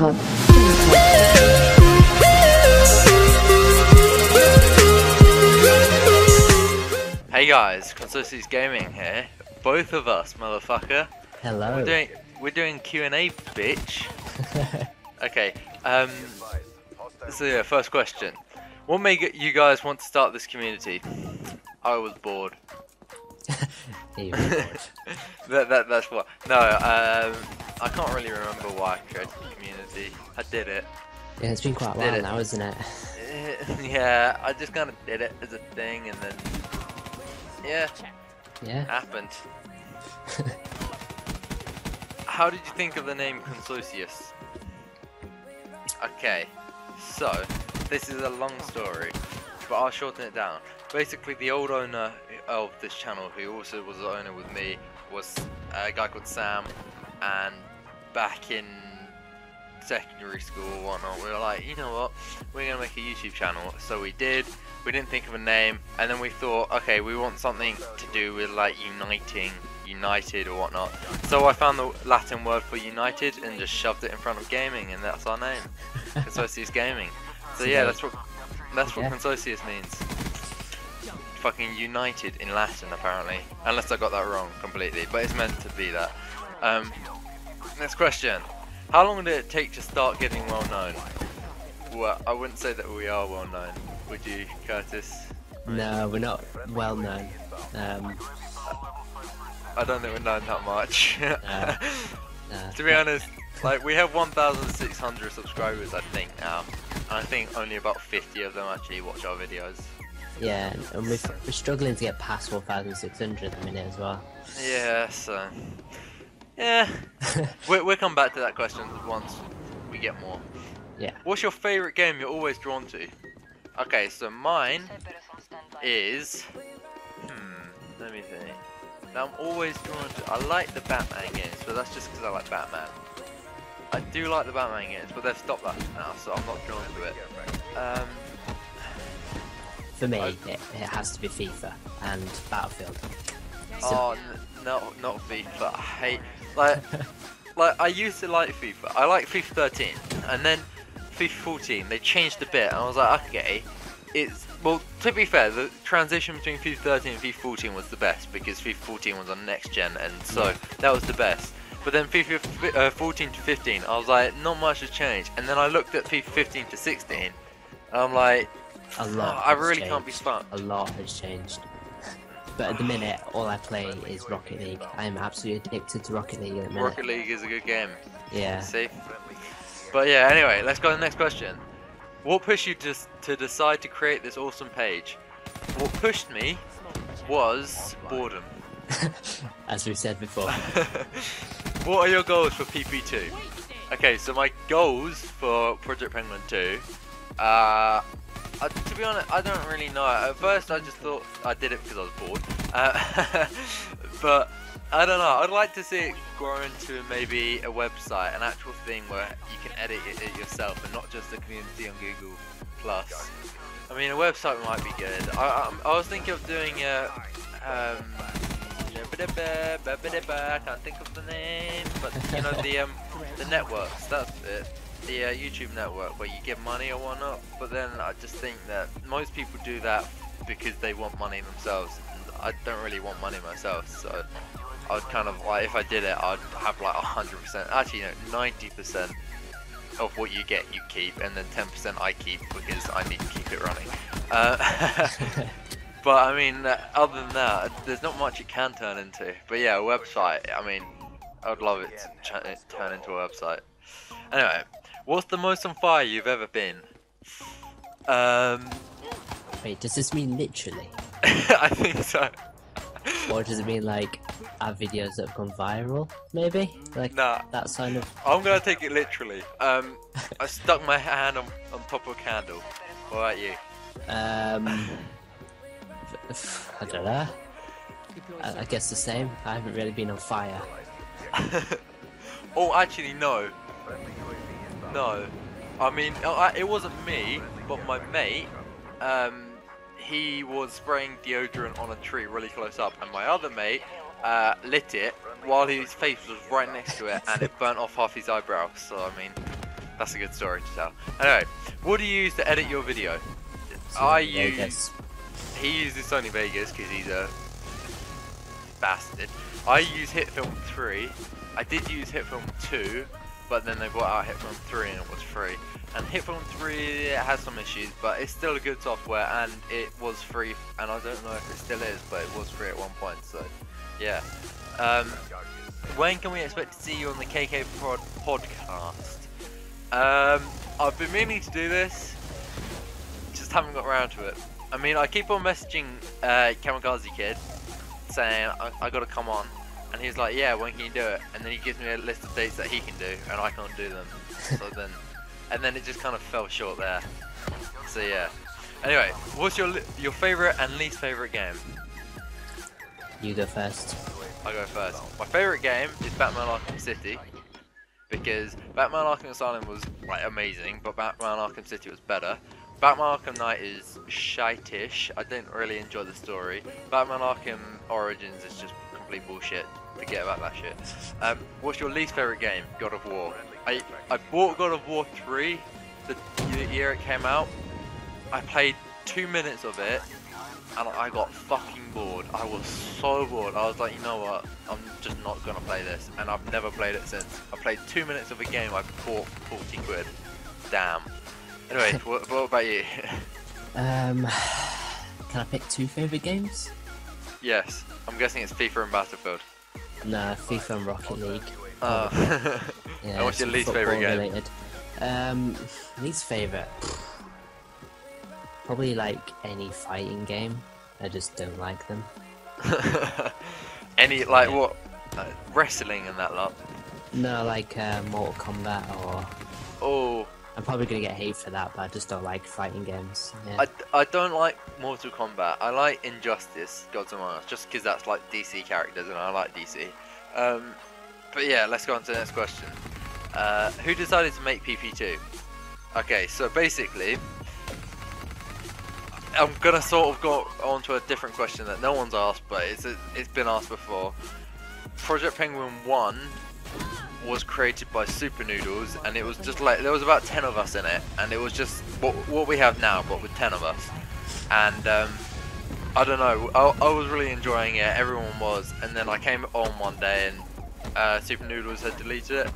Gametalk. Hey guys, Consortium's Gaming here. Both of us, motherfucker. Hello. We're doing Q&A, bitch. Okay. So yeah, first question. What made you guys want to start this community? I was bored. You were bored. That's what. No, I can't really remember why I created the community. I did it. Yeah, it's been quite a while now, isn't it? Yeah, I just kind of did it as a thing, and then yeah, happened. How did you think of the name Consortius? Okay, so this is a long story, but I'll shorten it down. Basically, the old owner of this channel, who also was the owner with me, was a guy called Sam, and back in secondary school or whatnot, we were like, you know what, we're gonna make a YouTube channel. So we did. We didn't think of a name, and then we thought, okay, we want something to do with like united or whatnot. So I found the Latin word for united and just shoved it in front of gaming, and that's our name, Consortius Gaming. So yeah, that's what Consortius means. Fucking united in Latin, apparently, unless I got that wrong completely, but it's meant to be that. Next question. How long did it take to start getting well known? Well, I wouldn't say that we are well known. Would you, Curtis? No, we're not well known. I don't think we're known that much. No. To be honest, like, we have 1,600 subscribers, I think, now. And I think only about 50 of them actually watch our videos. Yeah, and we're struggling to get past 1,600 at the minute as well. Yeah, so yeah, we'll come back to that question once we get more. Yeah. What's your favourite game you're always drawn to? Okay, so mine is let me think. Now, I'm always drawn to. I like the Batman games, but that's just because I like Batman. I do like the Batman games, but they've stopped that now, so I'm not drawn to it. For me, it has to be FIFA and Battlefield. Oh no, not FIFA. I hate like I used to like FIFA. I like FIFA 13, and then FIFA 14. They changed a bit, and I was like, okay, it's well. To be fair, the transition between FIFA 13 and FIFA 14 was the best because FIFA 14 was on next gen, and so that was the best. But then FIFA 14 to 15, I was like, not much has changed. And then I looked at FIFA 15 to 16, and I'm like, a lot. I really can't be smart. A lot has changed. But at the minute, all I play is Rocket League. I am absolutely addicted to Rocket League at the minute. Rocket League is a good game. Yeah. See? But yeah, anyway, let's go to the next question. What pushed you to decide to create this awesome page? What pushed me was boredom. As we've said before. What are your goals for PP2? Okay, so my goals for Project Penguin 2, to be honest, I don't really know. At first, I just thought I did it because I was bored. But I don't know. I'd like to see it grow into maybe a website, an actual thing where you can edit it yourself and not just a community on Google Plus. I mean, a website might be good. I was thinking of doing a I can't think of the name, but you know the networks. That's it. The YouTube network where you give money or whatnot. But then I just think that most people do that because they want money themselves. And I don't really want money myself, so I'd kind of like, if I did it, I'd have like 100%. Actually, no, 90% of what you get you keep, and then 10% I keep because I need to keep it running. But I mean, other than that, there's not much it can turn into. But yeah, a website, I mean, I'd love it to turn into a website. Anyway, what's the most on fire you've ever been? Wait, does this mean literally? I think so. Or does it mean like our videos that have gone viral, maybe? Like nah, that kind of... I'm gonna take it literally. I stuck my hand on top of a candle. What about you? I don't know. I guess the same. I haven't really been on fire. Oh, actually, no. No. I mean, it wasn't me, but my mate. He was spraying deodorant on a tree really close up, and my other mate lit it while his face was right next to it, and it burnt off half his eyebrow. So I mean, That's a good story to tell. Anyway, what do you use to edit your video? He uses Sony Vegas because he's a bastard. I use HitFilm 3. I did use HitFilm 2, but then they brought out HitFilm 3 and it was free. And HitFilm 3 has some issues, but it's still a good software and it was free. And I don't know if it still is, but it was free at one point. So, yeah. When can we expect to see you on the KK podcast? I've been meaning to do this, just haven't got around to it. I mean, I keep on messaging Kamikaze Kid saying I gotta come on, and he's like, yeah, when can you do it? And then he gives me a list of dates that he can do, and I can't do them. So then, and then it just kind of fell short there. So yeah. Anyway, what's your favorite and least favorite game? You go first. I go first. My favorite game is Batman Arkham City, because Batman Arkham Asylum was like amazing, but Batman Arkham City was better. Batman Arkham Knight is shite-ish. I didn't really enjoy the story. Batman Arkham Origins is just complete bullshit. Forget about that shit. What's your least favorite game? God of War. I bought God of War 3 the year it came out. I played 2 minutes of it and I got fucking bored. I was so bored. I was like, you know what? I'm just not gonna play this, and I've never played it since. I played 2 minutes of a game I bought for 40 quid. Damn. Anyway, what about you? Can I pick 2 favourite games? Yes. I'm guessing it's FIFA and Battlefield. Nah, FIFA and Rocket League. Oh. Yeah, and what's your least favourite game? Related. Least favourite? Probably like any fighting game. I just don't like them. Any, like what? Wrestling and that lot? No, like Mortal Kombat or... Oh. I'm probably gonna get hate for that, but I just don't like fighting games. Yeah. I don't like Mortal Kombat. I like Injustice, Gods Among Us, just because that's like DC characters and I like DC. But yeah, let's go on to the next question. Who decided to make PP2? Okay, so basically, I'm gonna sort of go on to a different question that no one's asked, but it's been asked before. Project Penguin 1 was created by Super Noodles, and it was just like, there was about 10 of us in it, and it was just what we have now, but with 10 of us. And I don't know, I was really enjoying it, everyone was, and then I came on one day and Super Noodles had deleted it.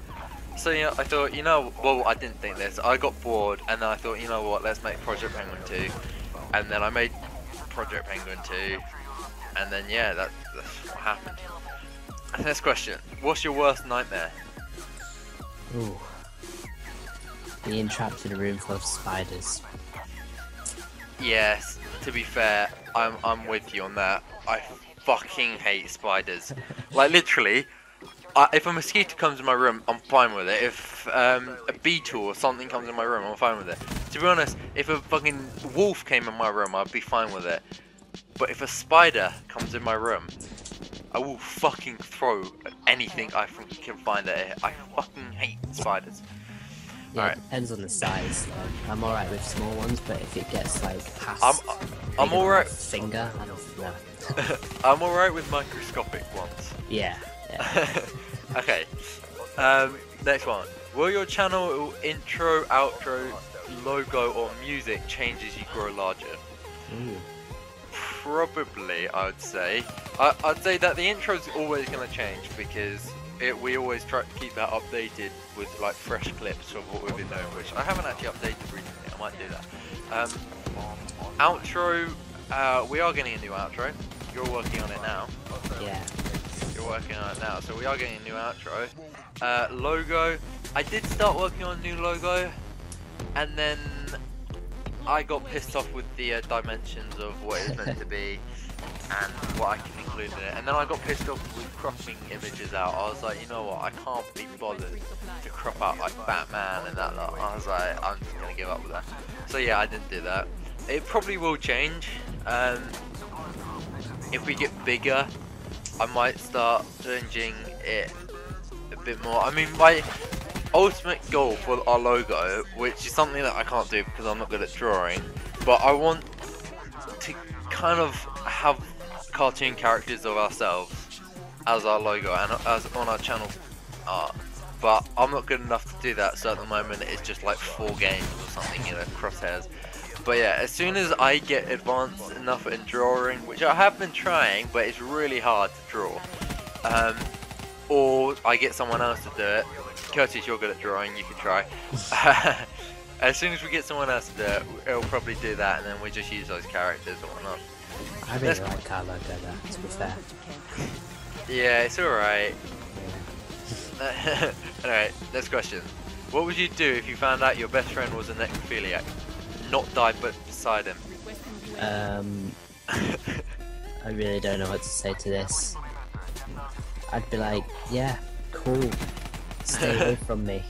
So you know, I thought, you know, well, I didn't think this, I got bored, and then I thought, you know what, let's make Project Penguin 2. And then I made Project Penguin 2, and then yeah, that's what happened. Next question, what's your worst nightmare? Ooh. Being trapped in a room full of spiders. Yes, to be fair, I'm with you on that. I fucking hate spiders. Like literally, if a mosquito comes in my room, I'm fine with it. If a beetle or something comes in my room, I'm fine with it. To be honest, if a fucking wolf came in my room, I'd be fine with it. But if a spider comes in my room, I will fucking throw anything I can find at it. I fucking hate spiders. Yeah, it depends on the size. Like, I'm alright with small ones, but if it gets like past I'm alright. Finger, no. I'm alright with microscopic ones. Yeah. Okay. Next one. Will your channel intro, outro, logo, or music change as you grow larger? Ooh. Probably, I would say. I'd say that the intro is always going to change because we always try to keep that updated with like fresh clips of what we've been doing, which I haven't actually updated recently. I might do that. Outro, we are getting a new outro. You're working on it now. Yeah. You're working on it now, so we are getting a new outro. Logo, I did start working on a new logo, and then I got pissed off with the dimensions of what it's meant to be and what I can include in it, and then I got pissed off with cropping images out. I was like, you know what, I can't be bothered to crop out like Batman and that lot. I was like, I'm just gonna give up with that. So yeah, I didn't do that. It probably will change. If we get bigger, I might start changing it a bit more. I mean, my ultimate goal for our logo, which is something that I can't do because I'm not good at drawing, but I want to kind of have cartoon characters of ourselves as our logo and as on our channel art. but I'm not good enough to do that, so at the moment it's just like 4 games or something, you know, crosshairs. But yeah, as soon as I get advanced enough in drawing, which I have been trying, but it's really hard to draw, or I get someone else to do it. Curtis, you're good at drawing, you can try. As soon as we get someone else to do it, it'll probably do that, and then we just use those characters and whatnot. I really like how logo that, to be fair. Yeah, it's alright. Alright, next question. What would you do if you found out your best friend was a necrophiliac? Not die, but beside him. I really don't know what to say to this. I'd be like, yeah, cool. Stay away from me.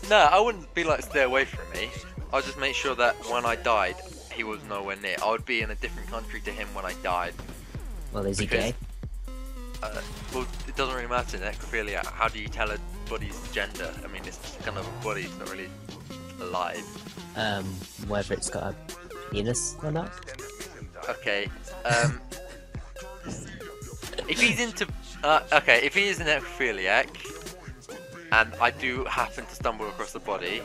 No, I wouldn't be like, stay away from me. I'd just make sure that when I died, he was nowhere near. I would be in a different country to him when I died. Well, is he gay? Well, it doesn't really matter, necrophilia. How do you tell a body's gender? I mean, it's just kind of a body, it's not really alive. Whether it's got a penis or not? Okay, if he's into... okay, if he is a necrophiliac, and I do happen to stumble across the body,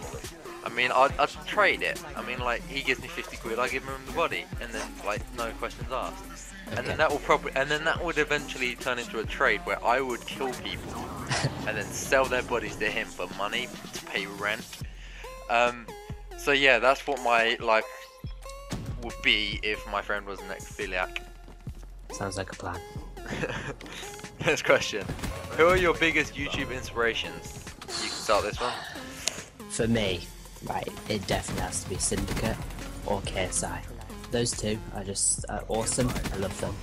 I mean, I'd trade it. I mean, like, he gives me 50 quid, I give him the body, and then, like, no questions asked. And then that will probably, and then that would eventually turn into a trade where I would kill people and then sell their bodies to him for money to pay rent. So yeah, that's what my life would be if my friend was a necrophiliac. Sounds like a plan. Next question. Who are your biggest YouTube inspirations? You can start this one. For me, right, it definitely has to be Syndicate or KSI. Those two are just awesome. I love them.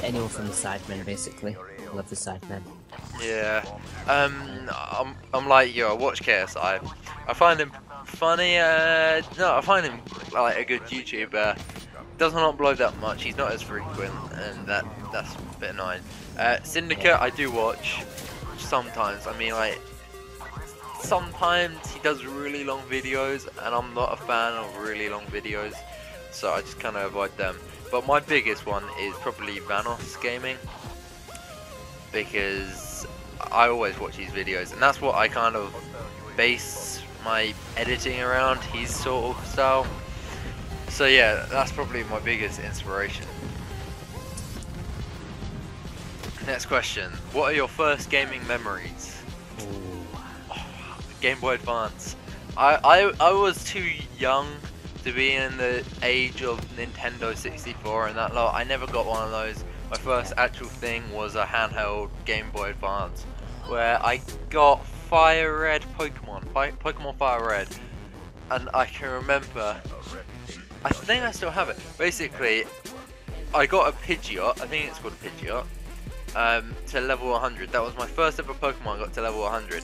Anyone from the Sidemen, basically. I love the Sidemen. Yeah. I'm like you. I watch KSI. I find him funny. No, I find him like a good YouTuber. Doesn't upload that much. He's not as frequent, and that's a bit annoying. Syndicate, I do watch sometimes. I mean, like, sometimes he does really long videos, and I'm not a fan of really long videos, so I just kind of avoid them. But my biggest one is probably Vanos Gaming, because I always watch his videos, and that's what I kind of base my editing around, his sort of style. So yeah, that's probably my biggest inspiration. Next question. What are your first gaming memories? Game Boy Advance. I was too young to be in the age of Nintendo 64 and that lot. I never got one of those. My first actual thing was a handheld Game Boy Advance, where I got Fire Red Pokemon, Pokemon Fire Red, and I can remember, I think I still have it. Basically, I got a Pidgeot, I think it's called a Pidgeot, to level 100. That was my first ever Pokemon I got to level 100.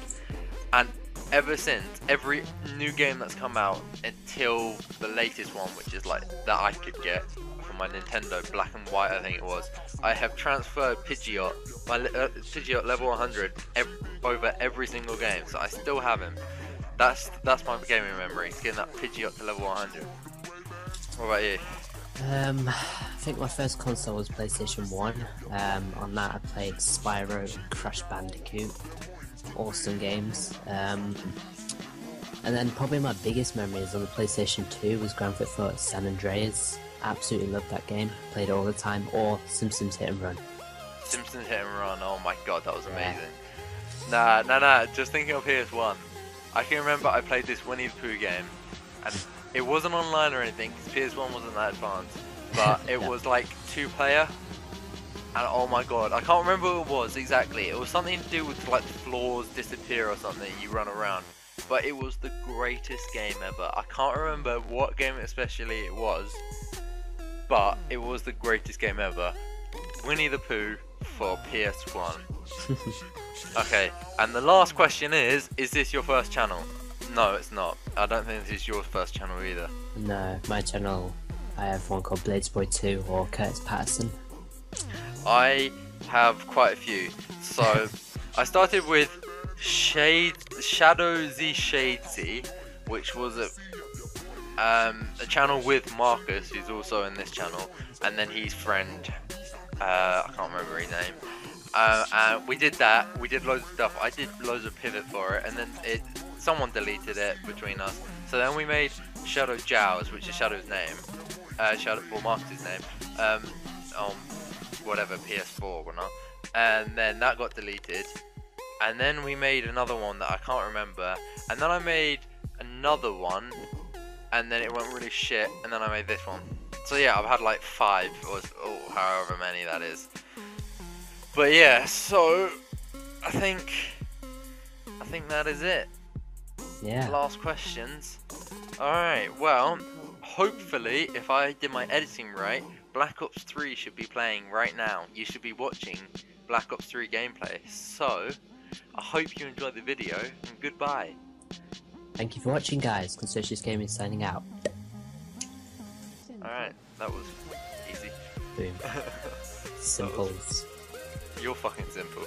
And ever since, every new game that's come out until the latest one, which is like that I could get from my Nintendo Black and White, I think it was, I have transferred Pidgeot, my Pidgeot level 100 over every single game, so I still have him. That's my gaming memory, getting that Pidgeot to level 100. What about you? I think my first console was PlayStation 1. On that I played Spyro and Crash Bandicoot. Awesome games. And then probably my biggest memories on the PlayStation 2 was Grand Theft Auto San Andreas. Absolutely loved that game. Played it all the time. Or Simpsons Hit and Run. Simpsons Hit and Run, oh my god, that was amazing. Nah, just thinking of PS1. I can remember I played this Winnie the Pooh game, and it wasn't online or anything, because PS1 wasn't that advanced, but it was like 2-player, and oh my god, I can't remember what it was exactly. It was something to do with like floors disappear or something, you run around, but it was the greatest game ever. I can't remember what game especially it was, but it was the greatest game ever. Winnie the Pooh for PS1. Okay, and the last question is this your first channel? No, it's not. I don't think this is your first channel either. No, my channel, I have one called Bladesboy 2 or Curtis Patterson. I have quite a few. So, I started with Shadow Z Shadesy, which was a channel with Marcus, who's also in this channel, and then his friend, I can't remember his name. And we did that. We did loads of stuff. I did loads of pivot for it, and then someone deleted it between us. So then we made Shadow Jows, which is Shadow's name, Marcus's name, on whatever PS4 or not. And then that got deleted. And then we made another one that I can't remember. And then I made another one, and then it went really shit. And then I made this one. So yeah, I've had like 5 or however many that is. But yeah, so I think that is it. Yeah. Last questions. Alright, well, hopefully if I did my editing right, Black Ops 3 should be playing right now. You should be watching Black Ops 3 gameplay. So, I hope you enjoyed the video, and goodbye. Thank you for watching, guys. Consensus Gaming signing out. Alright, that was easy. Boom. Simple. You're fucking simple.